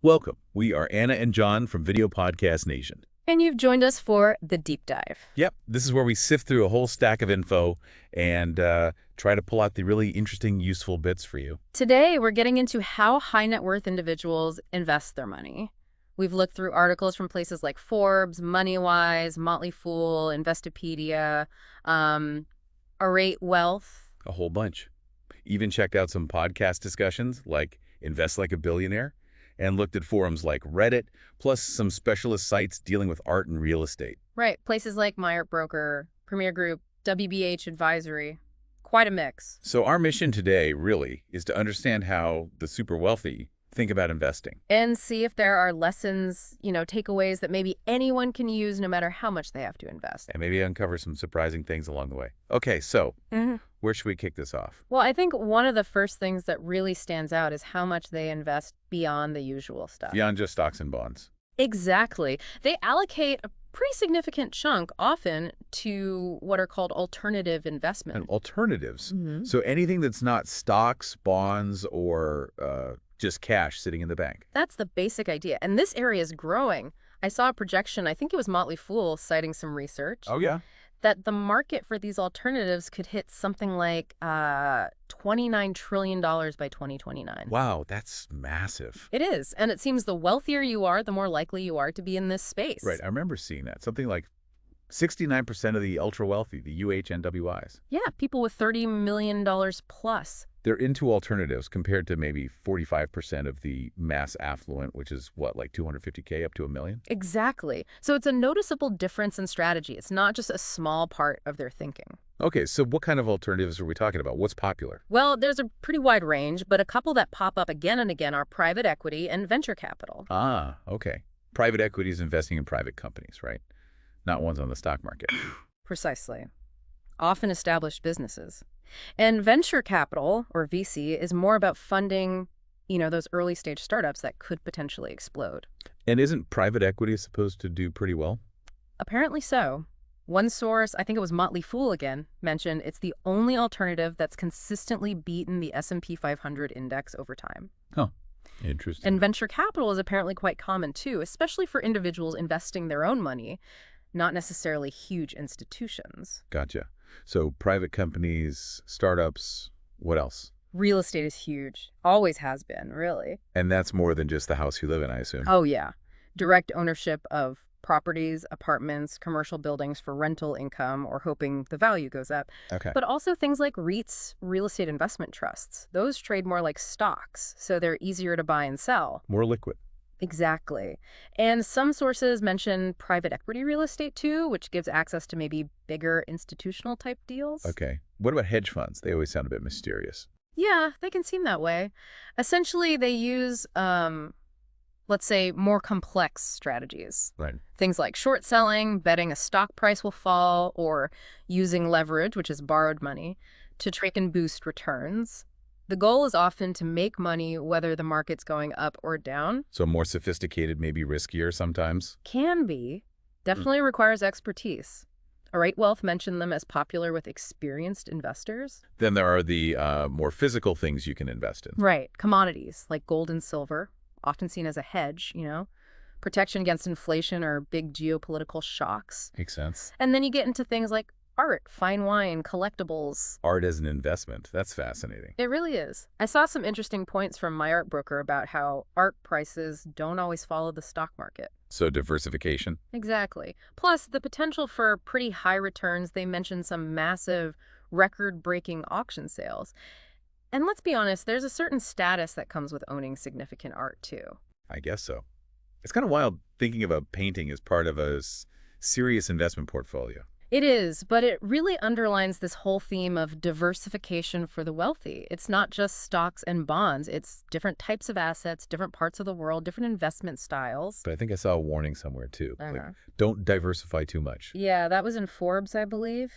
Welcome. We are Anna and John from Video Podcast Nation. And you've joined us for the deep dive. Yep, this is where we sift through a whole stack of info and try to pull out the really interesting, useful bits for you. Today, we're getting into how high net worth individuals invest their money. We've looked through articles from places like Forbes, MoneyWise, Motley Fool, Investopedia, Arate Wealth. A whole bunch. Even checked out some podcast discussions like Invest Like a Billionaire, and looked at forums like Reddit, plus some specialist sites dealing with art and real estate. Right, places like My Art Broker, Premier Group, WBH Advisory. Quite a mix. So our mission today, really, is to understand how the super wealthy think about investing. And see if there are lessons, takeaways that maybe anyone can use no matter how much they have to invest. And maybe uncover some surprising things along the way. Okay, so where should we kick this off? Well, I think one of the first things that really stands out is how much they invest beyond the usual stuff. Beyond just stocks and bonds. Exactly. They allocate a pretty significant chunk often to what are called alternative investments. And alternatives. So anything that's not stocks, bonds, or just cash sitting in the bank. That's the basic idea. And this area is growing. I saw a projection, I think it was Motley Fool citing some research. Oh, yeah? That the market for these alternatives could hit something like $29 trillion by 2029. Wow, that's massive. It is. And it seems the wealthier you are, the more likely you are to be in this space. Right, I remember seeing that. Something like 69% of the ultra-wealthy, the UHNWIs. Yeah, people with $30 million plus. They're into alternatives compared to maybe 45% of the mass affluent, which is what, like 250K up to $1 million? Exactly. So it's a noticeable difference in strategy. It's not just a small part of their thinking. Okay, so what kind of alternatives are we talking about? What's popular? Well, there's a pretty wide range, but a couple that pop up again and again are private equity and venture capital. Ah, okay. Private equity is investing in private companies, right? Not ones on the stock market. Precisely. Often established businesses. And venture capital, or VC, is more about funding, those early stage startups that could potentially explode. And isn't private equity supposed to do pretty well? Apparently so. One source, I think it was Motley Fool again, mentioned it's the only alternative that's consistently beaten the S&P 500 index over time. Huh. Interesting. And venture capital is apparently quite common too, especially for individuals investing their own money, not necessarily huge institutions. Gotcha. So private companies, startups, what else? Real estate is huge. Always has been, really. And that's more than just the house you live in, I assume. Oh, yeah. Direct ownership of properties, apartments, commercial buildings for rental income or hoping the value goes up. Okay. But also things like REITs, real estate investment trusts. Those trade more like stocks, so they're easier to buy and sell. More liquid. Exactly. And some sources mention private equity real estate too, which gives access to maybe bigger institutional type deals. Okay. What about hedge funds? They always sound a bit mysterious. Yeah, they can seem that way. Essentially, they use, let's say, more complex strategies. Right. Things like short selling, betting a stock price will fall, or using leverage, which is borrowed money, to trick and boost returns. The goal is often to make money whether the market's going up or down. So more sophisticated, maybe riskier sometimes? Can be. Definitely requires expertise. Arate Wealth mentioned them as popular with experienced investors. Then there are the more physical things you can invest in. Right. Commodities like gold and silver, often seen as a hedge, protection against inflation or big geopolitical shocks. Makes sense. And then you get into things like art, fine wine, collectibles. Art as an investment. That's fascinating. It really is. I saw some interesting points from My Art Broker about how art prices don't always follow the stock market. So diversification? Exactly. Plus, the potential for pretty high returns. They mentioned some massive record-breaking auction sales. And let's be honest, there's a certain status that comes with owning significant art, too. I guess so. It's kind of wild thinking of a painting as part of a serious investment portfolio. It is, but it really underlines this whole theme of diversification for the wealthy. It's not just stocks and bonds. It's different types of assets, different parts of the world, different investment styles. But I think I saw a warning somewhere, too. Like, don't diversify too much. Yeah, that was in Forbes, I believe.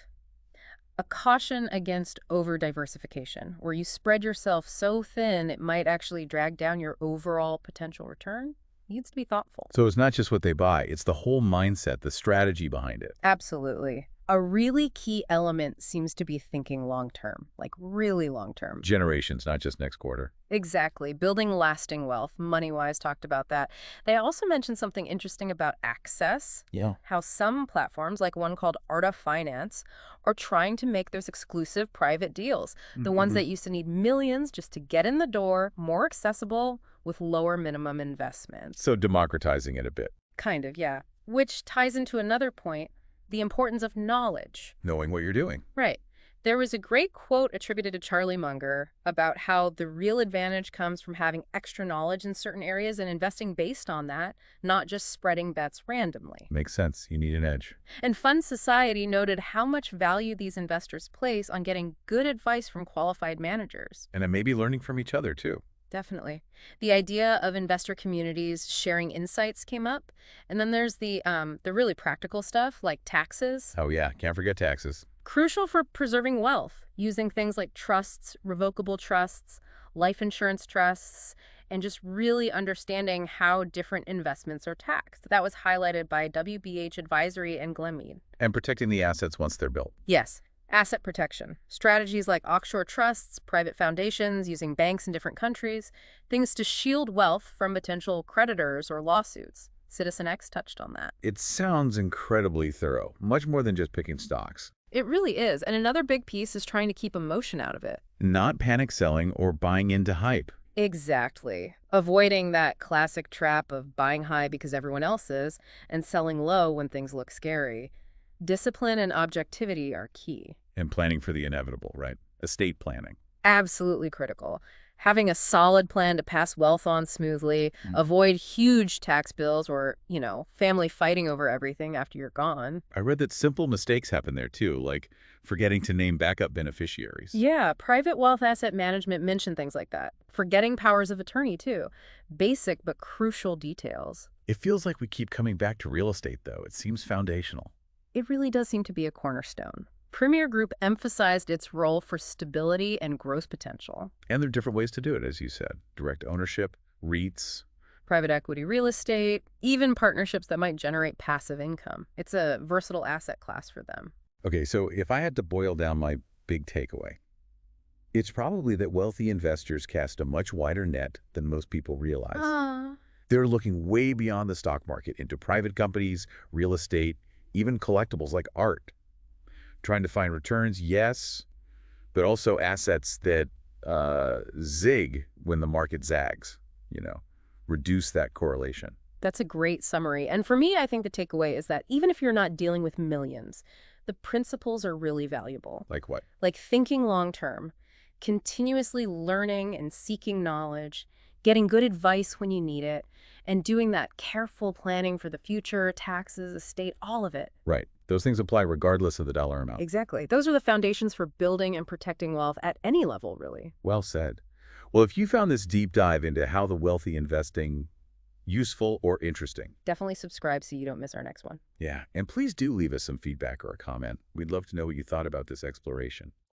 A caution against over-diversification, where you spread yourself so thin it might actually drag down your overall potential return. Needs to be thoughtful. So it's not just what they buy, it's the whole mindset, the strategy behind it. Absolutely. A really key element seems to be thinking long-term, like really long-term. Generations, not just next quarter. Exactly. Building lasting wealth. MoneyWise talked about that. They also mentioned something interesting about access, Yeah. how some platforms, like one called Arta Finance, are trying to make those exclusive private deals, the ones that used to need millions just to get in the door, more accessible with lower minimum investments. So democratizing it a bit. Kind of, yeah. Which ties into another point, the importance of knowledge. Knowing what you're doing. Right. There was a great quote attributed to Charlie Munger about how the real advantage comes from having extra knowledge in certain areas and investing based on that, not just spreading bets randomly. Makes sense. You need an edge. And Fund Society noted how much value these investors place on getting good advice from qualified managers. And then maybe learning from each other, too. Definitely. The idea of investor communities sharing insights came up. And then there's the really practical stuff like taxes. Oh, yeah. Can't forget taxes. Crucial for preserving wealth, using things like trusts, revocable trusts, life insurance trusts, and just really understanding how different investments are taxed. That was highlighted by WBH Advisory and Glenmead. And protecting the assets once they're built. Yes, asset protection. Strategies like offshore trusts, private foundations, using banks in different countries, things to shield wealth from potential creditors or lawsuits. Citizen X touched on that. It sounds incredibly thorough, much more than just picking stocks. It really is. And another big piece is trying to keep emotion out of it. Not panic selling or buying into hype. Exactly. Avoiding that classic trap of buying high because everyone else is and selling low when things look scary. Discipline and objectivity are key. And planning for the inevitable, right? Estate planning. Absolutely critical. Having a solid plan to pass wealth on smoothly, avoid huge tax bills or, family fighting over everything after you're gone. I read that simple mistakes happen there, too, like forgetting to name backup beneficiaries. Yeah, private wealth asset management mentioned things like that. Forgetting powers of attorney, too. Basic but crucial details. It feels like we keep coming back to real estate, though. It seems foundational. It really does seem to be a cornerstone. Premier Group emphasized its role for stability and growth potential. And there are different ways to do it, as you said. Direct ownership, REITs. Private equity real estate, even partnerships that might generate passive income. It's a versatile asset class for them. Okay, so if I had to boil down my big takeaway, it's probably that wealthy investors cast a much wider net than most people realize. They're looking way beyond the stock market into private companies, real estate, even collectibles like art. Trying to find returns, yes, but also assets that zig when the market zags, reduce that correlation. That's a great summary. And for me, I think the takeaway is that even if you're not dealing with millions, the principles are really valuable. Like what? Like thinking long-term, continuously learning and seeking knowledge, getting good advice when you need it, and doing that careful planning for the future, taxes, estate, all of it. Right. Those things apply regardless of the dollar amount. Exactly. Those are the foundations for building and protecting wealth at any level, really. Well said. Well, if you found this deep dive into how the wealthy investing useful or interesting, definitely subscribe so you don't miss our next one. yeah, and please do leave us some feedback or a comment. We'd love to know what you thought about this exploration.